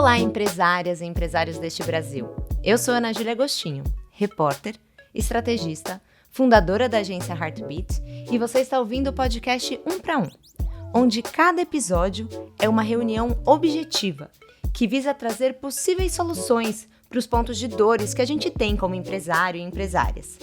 Olá, empresárias e empresários deste Brasil. Eu sou Ana Júlia Agostinho, repórter, estrategista, fundadora da agência Heartbeat, e você está ouvindo o podcast 1 para 1, onde cada episódio é uma reunião objetiva que visa trazer possíveis soluções para os pontos de dores que a gente tem como empresário e empresárias.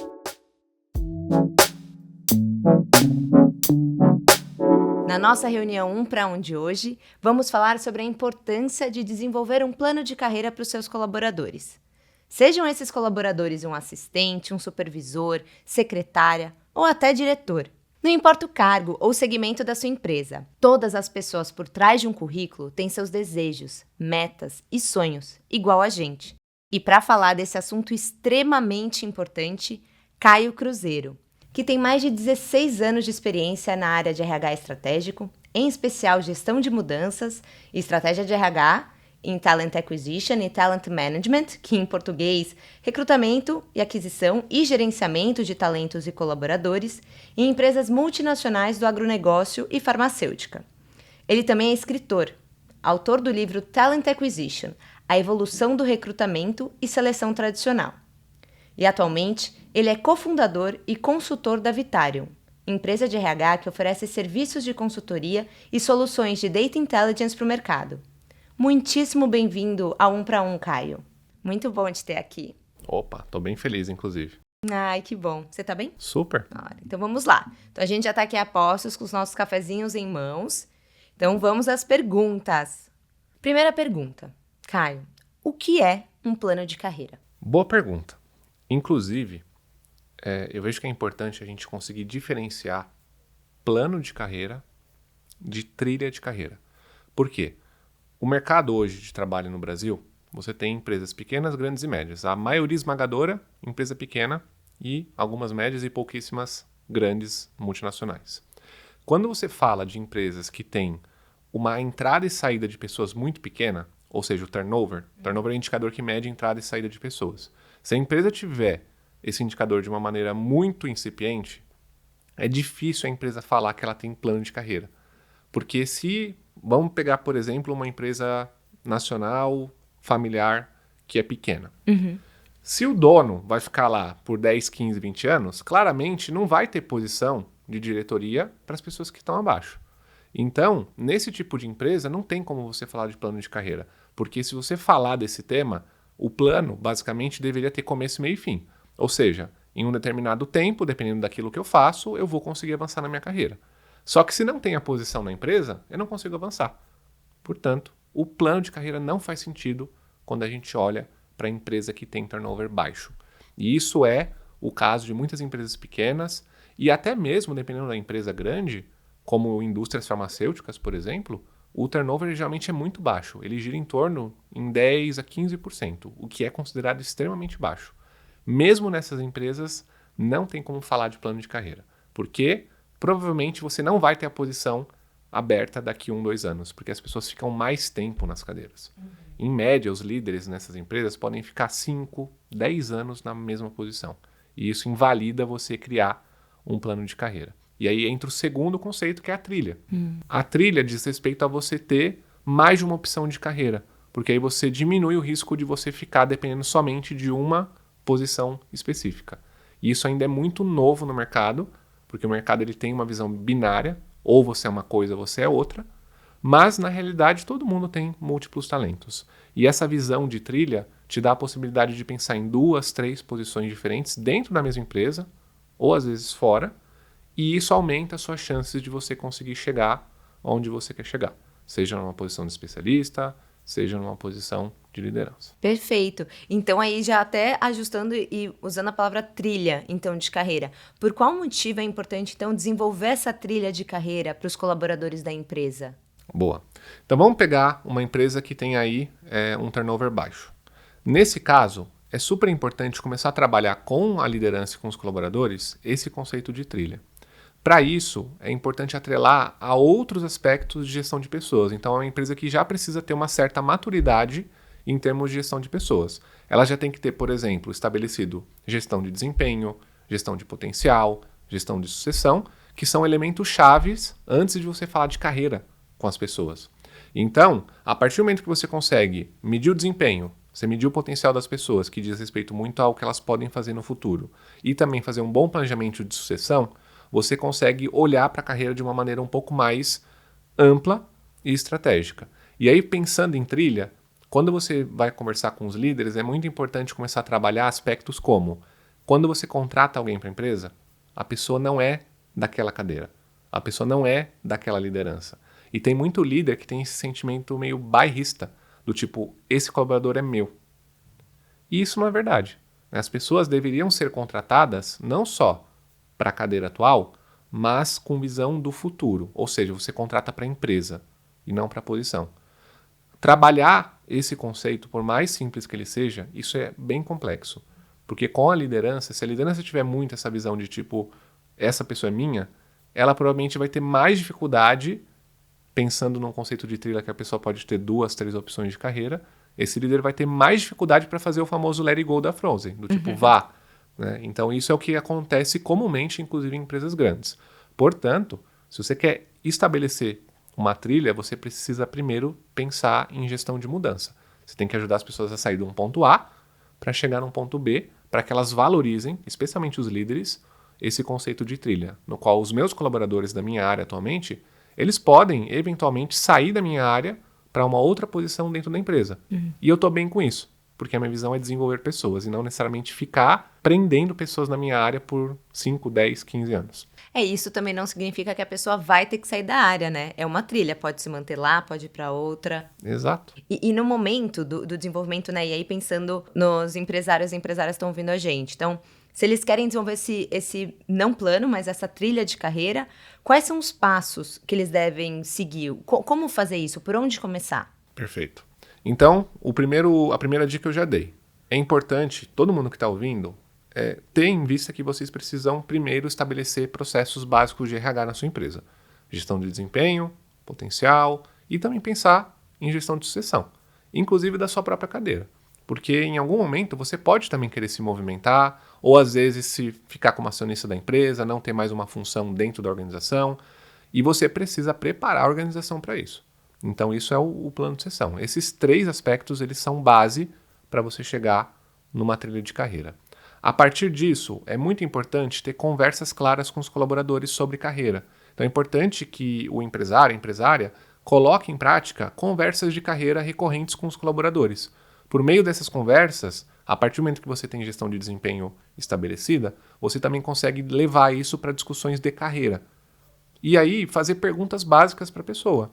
Na nossa reunião 1 para 1 de hoje, vamos falar sobre a importância de desenvolver um plano de carreira para os seus colaboradores. Sejam esses colaboradores um assistente, um supervisor, secretária ou até diretor. Não importa o cargo ou segmento da sua empresa, todas as pessoas por trás de um currículo têm seus desejos, metas e sonhos, igual a gente. E para falar desse assunto extremamente importante, Caio Cruzeiro, que tem mais de 16 anos de experiência na área de RH estratégico, em especial gestão de mudanças e estratégia de RH, em Talent Acquisition e Talent Management, que em português, recrutamento e aquisição e gerenciamento de talentos e colaboradores, em empresas multinacionais do agronegócio e farmacêutica. Ele também é escritor, autor do livro Talent Acquisition, a evolução do recrutamento e seleção tradicional. E atualmente, ele é cofundador e consultor da Vitarium, empresa de RH que oferece serviços de consultoria e soluções de Data Intelligence para o mercado. Muitíssimo bem-vindo ao 1 para 1, Caio. Muito bom te ter aqui. Opa, tô bem feliz, inclusive. Ai, que bom. Você tá bem? Super. Então vamos lá. Então a gente já tá aqui a postos com os nossos cafezinhos em mãos. Então vamos às perguntas. Primeira pergunta. Caio, o que é um plano de carreira? Boa pergunta. Inclusive, eu vejo que é importante a gente conseguir diferenciar plano de carreira de trilha de carreira. Por quê? O mercado hoje de trabalho no Brasil, você tem empresas pequenas, grandes e médias. A maioria esmagadora, empresa pequena e algumas médias e pouquíssimas grandes multinacionais. Quando você fala de empresas que têm uma entrada e saída de pessoas muito pequena, ou seja, o turnover é um indicador que mede entrada e saída de pessoas. Se a empresa tiver esse indicador de uma maneira muito incipiente, é difícil a empresa falar que ela tem plano de carreira. Porque vamos pegar, por exemplo, uma empresa nacional, familiar, que é pequena. Se o dono vai ficar lá por 10, 15, 20 anos, claramente não vai ter posição de diretoria para as pessoas que estão abaixo. Então, nesse tipo de empresa, não tem como você falar de plano de carreira. Porque se você falar desse tema, o plano, basicamente, deveria ter começo, meio e fim. Ou seja, em um determinado tempo, dependendo daquilo que eu faço, eu vou conseguir avançar na minha carreira. Só que se não tem a posição na empresa, eu não consigo avançar. Portanto, o plano de carreira não faz sentido quando a gente olha para a empresa que tem turnover baixo. E isso é o caso de muitas empresas pequenas e até mesmo, dependendo da empresa grande, como indústrias farmacêuticas, por exemplo, o turnover geralmente é muito baixo. Ele gira em torno em 10% a 15%, o que é considerado extremamente baixo. Mesmo nessas empresas, não tem como falar de plano de carreira. Porque provavelmente você não vai ter a posição aberta daqui a 1, 2 anos, porque as pessoas ficam mais tempo nas cadeiras. Em média, os líderes nessas empresas podem ficar 5, 10 anos na mesma posição. E isso invalida você criar um plano de carreira. E aí entra o segundo conceito, que é a trilha. A trilha diz respeito a você ter mais de uma opção de carreira, porque aí você diminui o risco de você ficar dependendo somente de uma posição específica. E isso ainda é muito novo no mercado, porque o mercado ele tem uma visão binária, ou você é uma coisa ou você é outra, mas na realidade todo mundo tem múltiplos talentos. E essa visão de trilha te dá a possibilidade de pensar em 2, 3 posições diferentes dentro da mesma empresa, ou às vezes fora, e isso aumenta as suas chances de você conseguir chegar onde você quer chegar. Seja numa posição de especialista, seja numa posição de liderança. Perfeito. Então aí já até ajustando e usando a palavra trilha, então, de carreira. Por qual motivo é importante, então, desenvolver essa trilha de carreira para os colaboradores da empresa? Boa. Então vamos pegar uma empresa que tem aí um turnover baixo. Nesse caso, é super importante começar a trabalhar com a liderança e com os colaboradores esse conceito de trilha. Para isso, é importante atrelar a outros aspectos de gestão de pessoas. Então, é uma empresa que já precisa ter uma certa maturidade em termos de gestão de pessoas. Ela já tem que ter, por exemplo, estabelecido gestão de desempenho, gestão de potencial, gestão de sucessão, que são elementos chaves antes de você falar de carreira com as pessoas. Então, a partir do momento que você consegue medir o desempenho, você medir o potencial das pessoas, que diz respeito muito ao que elas podem fazer no futuro, e também fazer um bom planejamento de sucessão, você consegue olhar para a carreira de uma maneira um pouco mais ampla e estratégica. E aí, pensando em trilha, quando você vai conversar com os líderes, é muito importante começar a trabalhar aspectos como, quando você contrata alguém para a empresa, a pessoa não é daquela cadeira, a pessoa não é daquela liderança. E tem muito líder que tem esse sentimento meio bairrista, do tipo, esse colaborador é meu. E isso não é verdade. As pessoas deveriam ser contratadas não só para a cadeira atual, mas com visão do futuro. Ou seja, você contrata para a empresa e não para a posição. Trabalhar esse conceito, por mais simples que ele seja, isso é bem complexo. Porque com a liderança, se a liderança tiver muito essa visão de tipo, essa pessoa é minha, ela provavelmente vai ter mais dificuldade, pensando num conceito de trilha que a pessoa pode ter 2, 3 opções de carreira, esse líder vai ter mais dificuldade para fazer o famoso let it go da Frozen, do tipo vá. Né? Então isso é o que acontece comumente, inclusive em empresas grandes. Portanto, se você quer estabelecer uma trilha, você precisa primeiro pensar em gestão de mudança. Você tem que ajudar as pessoas a sair de um ponto A para chegar num ponto B, para que elas valorizem, especialmente os líderes, esse conceito de trilha, no qual os meus colaboradores da minha área atualmente, eles podem eventualmente sair da minha área para uma outra posição dentro da empresa. E eu estou bem com isso, porque a minha visão é desenvolver pessoas e não necessariamente ficar prendendo pessoas na minha área por 5, 10, 15 anos. Isso também não significa que a pessoa vai ter que sair da área, né? É uma trilha, pode se manter lá, pode ir para outra. Exato. E no momento do desenvolvimento, né? E aí pensando nos empresários e empresárias que estão ouvindo a gente. Então, se eles querem desenvolver esse não plano, mas essa trilha de carreira, quais são os passos que eles devem seguir? Como fazer isso? Por onde começar? Perfeito. Então, a primeira dica eu já dei. É importante, todo mundo que está ouvindo, ter em vista que vocês precisam primeiro estabelecer processos básicos de RH na sua empresa. Gestão de desempenho, potencial e também pensar em gestão de sucessão, inclusive da sua própria cadeira. Porque em algum momento você pode também querer se movimentar, ou às vezes se ficar como acionista da empresa, não ter mais uma função dentro da organização, e você precisa preparar a organização para isso. Então isso é o plano de sucessão. Esses 3 aspectos eles são base para você chegar numa trilha de carreira. A partir disso, é muito importante ter conversas claras com os colaboradores sobre carreira. Então é importante que o empresário, a empresária, coloque em prática conversas de carreira recorrentes com os colaboradores. Por meio dessas conversas, a partir do momento que você tem gestão de desempenho estabelecida, você também consegue levar isso para discussões de carreira. E aí, fazer perguntas básicas para a pessoa.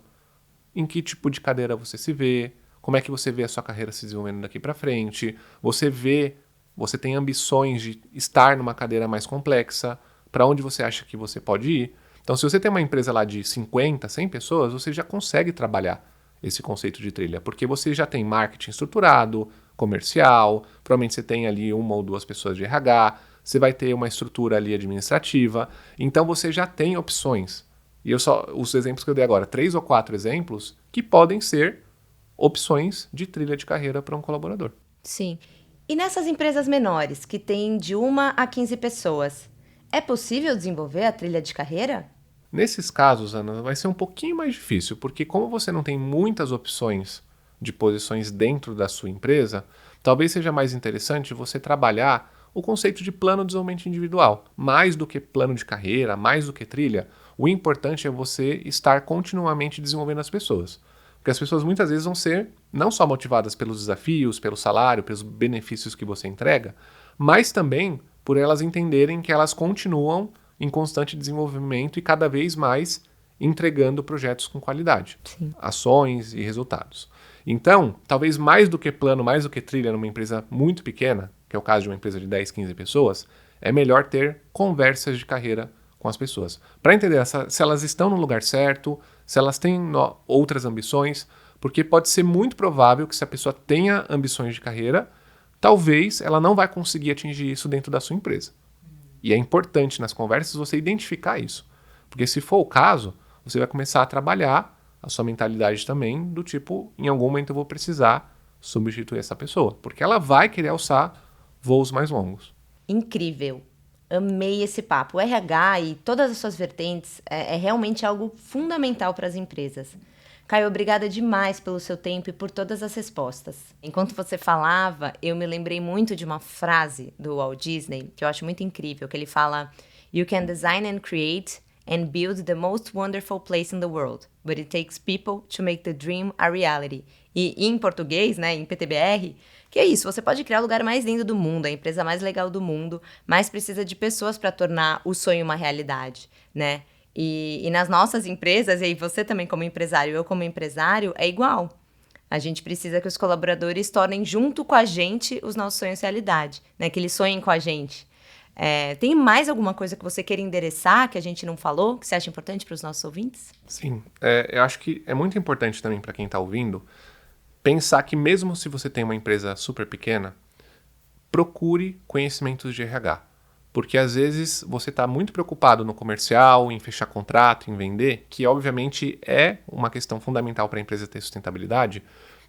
Em que tipo de cadeira você se vê? Como é que você vê a sua carreira se desenvolvendo daqui para frente? Você tem ambições de estar numa cadeira mais complexa? Para onde você acha que você pode ir? Então, se você tem uma empresa lá de 50, 100 pessoas, você já consegue trabalhar esse conceito de trilha, porque você já tem marketing estruturado, comercial, provavelmente você tem ali 1 ou 2 pessoas de RH, você vai ter uma estrutura ali administrativa, então você já tem opções. E os exemplos que eu dei agora, 3 ou 4 exemplos que podem ser opções de trilha de carreira para um colaborador. Sim. E nessas empresas menores, que têm de 1 a 15 pessoas, é possível desenvolver a trilha de carreira? Nesses casos, Ana, vai ser um pouquinho mais difícil, porque como você não tem muitas opções de posições dentro da sua empresa, talvez seja mais interessante você trabalhar o conceito de plano de desenvolvimento individual. Mais do que plano de carreira, mais do que trilha, o importante é você estar continuamente desenvolvendo as pessoas. Porque as pessoas muitas vezes vão ser não só motivadas pelos desafios, pelo salário, pelos benefícios que você entrega, mas também por elas entenderem que elas continuam em constante desenvolvimento e cada vez mais entregando projetos com qualidade, Sim. Ações e resultados. Então, talvez mais do que plano, mais do que trilha numa empresa muito pequena, que é o caso de uma empresa de 10, 15 pessoas, é melhor ter conversas de carreira com as pessoas. Para entender se elas estão no lugar certo, se elas têm outras ambições, porque pode ser muito provável que se a pessoa tenha ambições de carreira, talvez ela não vai conseguir atingir isso dentro da sua empresa. E é importante nas conversas você identificar isso. Porque se for o caso, você vai começar a trabalhar a sua mentalidade também do tipo, em algum momento eu vou precisar substituir essa pessoa. Porque ela vai querer alçar voos mais longos. Incrível. Amei esse papo. O RH e todas as suas vertentes é realmente algo fundamental para as empresas. Caio, obrigada demais pelo seu tempo e por todas as respostas. Enquanto você falava, eu me lembrei muito de uma frase do Walt Disney, que eu acho muito incrível, que ele fala: "You can design and create and build the most wonderful place in the world, but it takes people to make the dream a reality." E em português, né, em PTBR, que é isso, você pode criar o lugar mais lindo do mundo, a empresa mais legal do mundo, mas precisa de pessoas para tornar o sonho uma realidade, né? E nas nossas empresas, e aí você também como empresário, eu como empresário, é igual. A gente precisa que os colaboradores tornem junto com a gente os nossos sonhos realidade, né? Que eles sonhem com a gente. Tem mais alguma coisa que você queira endereçar, que a gente não falou, que você acha importante para os nossos ouvintes? Sim, eu acho que é muito importante também para quem está ouvindo pensar que mesmo se você tem uma empresa super pequena, procure conhecimentos de RH. Porque às vezes você está muito preocupado no comercial, em fechar contrato, em vender, que obviamente é uma questão fundamental para a empresa ter sustentabilidade,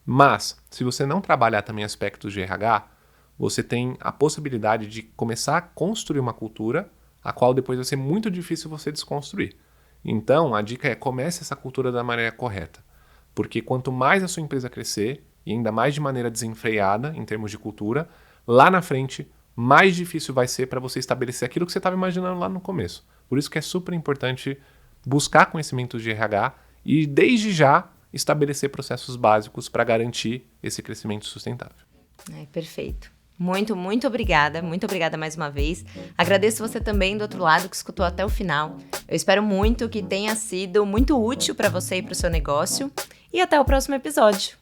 mas se você não trabalhar também aspectos de RH, você tem a possibilidade de começar a construir uma cultura, a qual depois vai ser muito difícil você desconstruir. Então, a dica é: comece essa cultura da maneira correta. Porque quanto mais a sua empresa crescer, e ainda mais de maneira desenfreada em termos de cultura, lá na frente, mais difícil vai ser para você estabelecer aquilo que você estava imaginando lá no começo. Por isso que é super importante buscar conhecimentos de RH e, desde já, estabelecer processos básicos para garantir esse crescimento sustentável. Perfeito. Muito, muito obrigada. Muito obrigada mais uma vez. Agradeço você também do outro lado que escutou até o final. Eu espero muito que tenha sido muito útil para você e para o seu negócio. E até o próximo episódio.